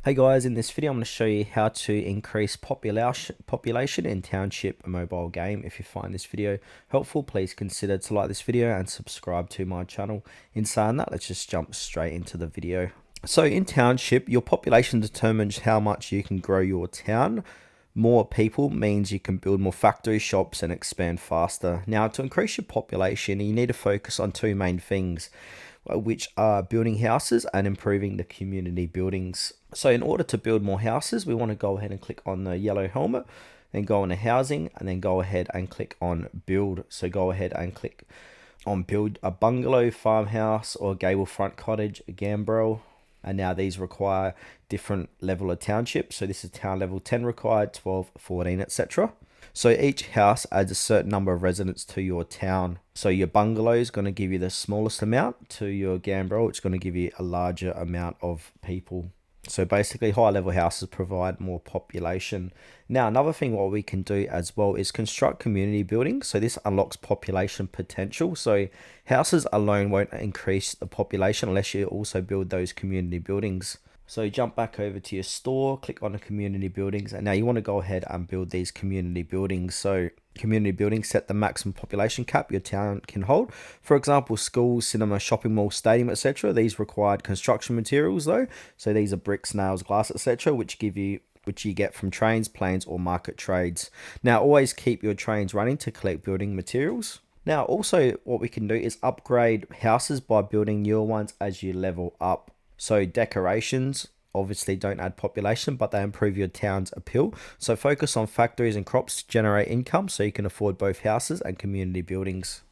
Hey guys, in this video I'm going to show you how to increase population in Township, a mobile game. If you find this video helpful, please consider to like this video and subscribe to my channel. In saying that, let's just jump straight into the video. So in Township, your population determines how much you can grow your town. More people means you can build more factories, shops, and expand faster. Now, to increase your population, you need to focus on two main things, which are building houses and improving the community buildings. So in order to build more houses, we want to go ahead and click on the yellow helmet, then go on to housing, and then go ahead and click on build. So go ahead and click on build a bungalow, farmhouse, or gable front cottage, a gambrel. And now these require different level of township. So this is town level 10 required, 12, 14, etc. So each house adds a certain number of residents to your town. So your bungalow is going to give you the smallest amount, to your gambrel, it's going to give you a larger amount of people. So basically, high level houses provide more population. Now, another thing what we can do as well is construct community buildings. So this unlocks population potential. So houses alone won't increase the population unless you also build those community buildings. So jump back over to your store, click on the community buildings, and now you want to go ahead and build these community buildings. So community buildings set the maximum population cap your town can hold. For example, schools, cinema, shopping mall, stadium, etc. These required construction materials though. So these are bricks, nails, glass, etc., which you get from trains, planes, or market trades. Now always keep your trains running to collect building materials. Now also what we can do is upgrade houses by building newer ones as you level up. So decorations obviously don't add population, but they improve your town's appeal. So focus on factories and crops to generate income so you can afford both houses and community buildings.